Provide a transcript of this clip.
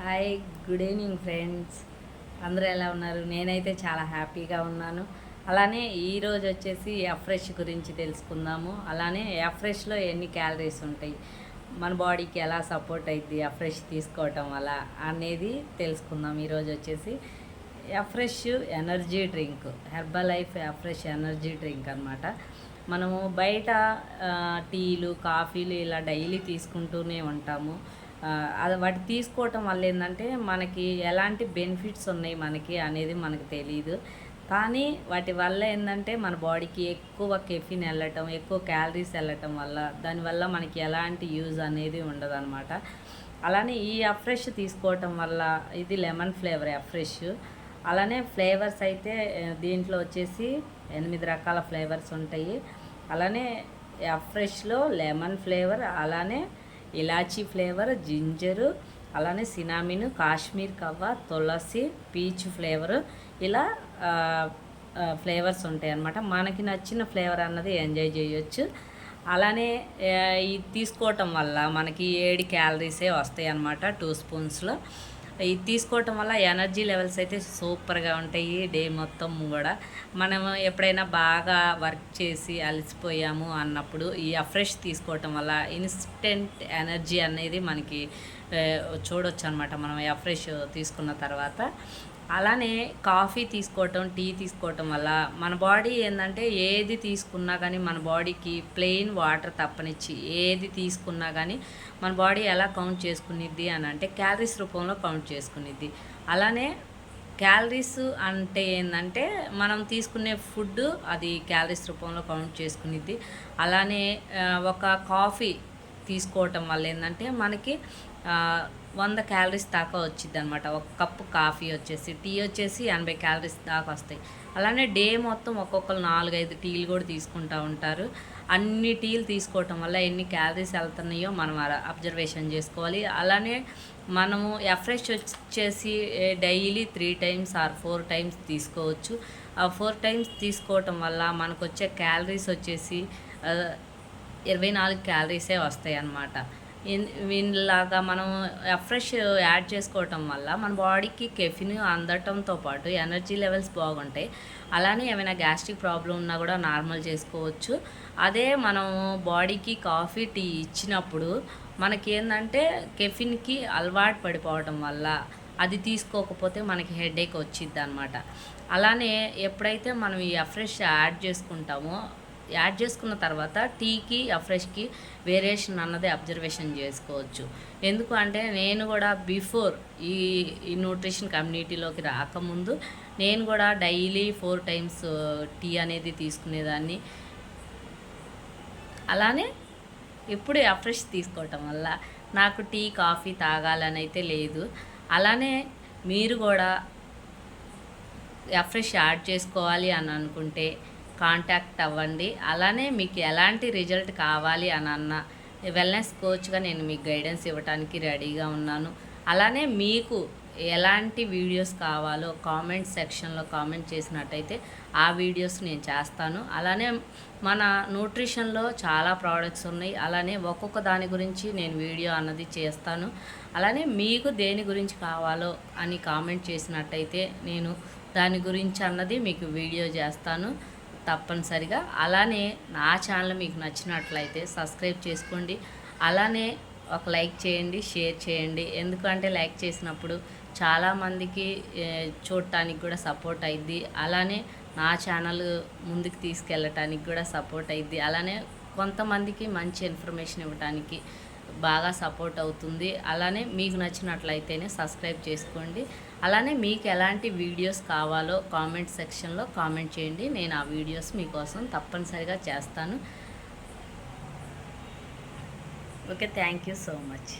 Hi, good evening friends. అందరూ ఎలా ఉన్నారు? నేనైతే చాలా హ్యాపీగా ఉన్నాను. అలానే ఈరోజు వచ్చేసి ఎఫ్రెష్ గురించి తెలుసుకుందాము. అలానే ఎఫ్రెష్లో ఎన్ని క్యాలరీస్ ఉంటాయి, మన బాడీకి ఎలా సపోర్ట్ అవుతుంది ఎఫ్రెష్ తీసుకోవటం వల్ల అనేది తెలుసుకుందాం. ఈరోజు వచ్చేసి afresh energy drink, herbal life afresh energy drink అనమాట. మనము బయట టీలు కాఫీలు ఇలా డైలీ తీసుకుంటూనే ఉంటాము. అది వాటి తీసుకోవటం వల్ల ఏంటంటే మనకి ఎలాంటి బెనిఫిట్స్ ఉన్నాయి మనకి అనేది మనకు తెలియదు. కానీ వాటి వల్ల ఏంటంటే మన బాడీకి ఎక్కువ కెఫిన్ వెళ్ళటం, ఎక్కువ క్యాలరీస్ వెళ్ళటం వల్ల దానివల్ల మనకి ఎలాంటి యూజ్ అనేది ఉండదన్నమాట. అలానే ఈ అఫ్రెష్ తీసుకోవటం వల్ల ఇది లెమన్ ఫ్లేవర్ అఫ్రెష్. అలానే ఫ్లేవర్స్ అయితే దీంట్లో వచ్చేసి 8 రకాల ఫ్లేవర్స్ ఉంటాయి. అలానే అఫ్రెష్లో లెమన్ ఫ్లేవర్, అలానే ఇలాచీ ఫ్లేవర్, జింజరు, అలానే సినామిన్, కాశ్మీర్ కవ్వ, తులసి, పీచ్ ఫ్లేవరు, ఇలా ఫ్లేవర్స్ ఉంటాయి అన్నమాట. మనకి నచ్చిన ఫ్లేవర్ అన్నది ఎంజాయ్ చేయొచ్చు. అలానే ఇది తీసుకోవటం వల్ల మనకి 7 క్యాలరీసే వస్తాయి అన్నమాట 2 స్పూన్స్లో. ఇది తీసుకోవటం వల్ల ఎనర్జీ లెవెల్స్ అయితే సూపర్గా ఉంటాయి డే మొత్తం కూడా. మనం ఎప్పుడైనా బాగా వర్క్ చేసి అలసిపోయాము అన్నప్పుడు ఈ అఫ్రెష్ తీసుకోవటం వల్ల ఇన్స్టెంట్ ఎనర్జీ అనేది మనకి చూడొచ్చు అనమాట మనం అఫ్రెష్ తీసుకున్న తర్వాత. అలానే కాఫీ తీసుకోవటం, టీ తీసుకోవటం వల్ల మన బాడీ ఏంటంటే ఏది తీసుకున్నా కానీ మన బాడీకి ప్లెయిన్ వాటర్ తప్పనిచ్చి ఏది తీసుకున్నా కానీ మన బాడీ ఎలా కౌంట్ చేసుకునిద్ది అని అంటే క్యాలరీస్ రూపంలో కౌంట్ చేసుకునిద్ది. అలానే క్యాలరీస్ అంటే ఏంటంటే మనం తీసుకునే ఫుడ్ అది క్యాలరీస్ రూపంలో కౌంట్ చేసుకునిద్ది. అలానే ఒక కాఫీ తీసుకోవటం వల్ల ఏంటంటే మనకి 100 క్యాలరీస్ దాకా వచ్చింది అనమాట. ఒక కప్పు కాఫీ వచ్చేసి, టీ వచ్చేసి 80 క్యాలరీస్ దాకా వస్తాయి. అలానే డే మొత్తం ఒక్కొక్కరు 4-5 టీలు కూడా తీసుకుంటూ ఉంటారు. అన్ని టీలు తీసుకోవటం వల్ల ఎన్ని క్యాలరీస్ వెళ్తున్నాయో మనం అబ్జర్వేషన్ చేసుకోవాలి. అలానే మనము ఎఫ్రెష్ వచ్చేసి డైలీ 3 టైమ్స్ ఆర్ 4 టైమ్స్ తీసుకోవచ్చు. ఆ 4 టైమ్స్ తీసుకోవటం వల్ల మనకు వచ్చే క్యాలరీస్ వచ్చేసి 24 క్యాలరీసే వస్తాయి అన్నమాట. వీళ్ళలాగా మనం ఫ్రెష్ యాడ్ చేసుకోవటం వల్ల మన బాడీకి కెఫిన్ అందటంతో పాటు ఎనర్జీ లెవెల్స్ బాగుంటాయి. అలానే ఏమైనా గ్యాస్ట్రిక్ ప్రాబ్లం ఉన్నా కూడా నార్మల్ చేసుకోవచ్చు. అదే మనం బాడీకి కాఫీ, టీ ఇచ్చినప్పుడు మనకి ఏంటంటే కెఫిన్కి అలవాటు పడిపోవటం వల్ల అది తీసుకోకపోతే మనకి హెడేక్ వచ్చిద్ది అనమాట. అలానే ఎప్పుడైతే మనం ఈ అఫ్రెష్ యాడ్ చేసుకున్న తర్వాత టీకి అఫ్రెష్కి వేరియేషన్ అన్నది అబ్జర్వేషన్ చేసుకోవచ్చు. ఎందుకు అంటే నేను కూడా బిఫోర్ ఈ న్యూట్రిషన్ కమ్యూనిటీలోకి రాకముందు నేను కూడా డైలీ 4 టైమ్స్ టీ అనేది తీసుకునేదాన్ని. అలానే ఇప్పుడు అఫ్రెష్ తీసుకోవటం వల్ల నాకు టీ కాఫీ తాగాలని అయితే లేదు. అలానే మీరు కూడా అఫ్రెష్ యాడ్ చేసుకోవాలి అని అనుకుంటే కాంటాక్ట్ అవ్వండి. అలానే మీకు ఎలాంటి రిజల్ట్ కావాలి అని అన్న వెల్నెస్ కోచ్గా నేను మీకు గైడెన్స్ ఇవ్వడానికి రెడీగా ఉన్నాను. అలానే మీకు ఎలాంటి వీడియోస్ కావాలో కామెంట్ సెక్షన్లో కామెంట్ చేసినట్టయితే ఆ వీడియోస్ నేను చేస్తాను. అలానే మన న్యూట్రిషన్లో చాలా ప్రోడక్ట్స్ ఉన్నాయి. అలానే ఒక్కొక్క దాని గురించి నేను వీడియో అన్నది చేస్తాను. అలానే మీకు దేని గురించి కావాలో అని కామెంట్ చేసినట్టయితే నేను దాని గురించి అన్నది మీకు వీడియో చేస్తాను తప్పనిసరిగా. అలానే నా ఛానల్ మీకు నచ్చినట్లయితే సబ్స్క్రైబ్ చేసుకోండి. అలానే ఒక లైక్ చేయండి, షేర్ చేయండి. ఎందుకంటే లైక్ చేసినప్పుడు చాలామందికి చూడటానికి కూడా సపోర్ట్ అయ్యిద్ది. అలానే నా ఛానల్ ముందుకు తీసుకెళ్ళటానికి కూడా సపోర్ట్ అయ్యిద్ది. అలానే కొంతమందికి మంచి ఇన్ఫర్మేషన్ ఇవ్వడానికి బాగా సపోర్ట్ అవుతుంది. అలానే మీకు నచ్చినట్లయితేనే సబ్స్క్రైబ్ చేసుకోండి. అలానే మీకు ఎలాంటి వీడియోస్ కావాలో కామెంట్ సెక్షన్లో కామెంట్ చేయండి. నేను ఆ వీడియోస్ మీకోసం తప్పనిసరిగా చేస్తాను. Okay, thank you so much.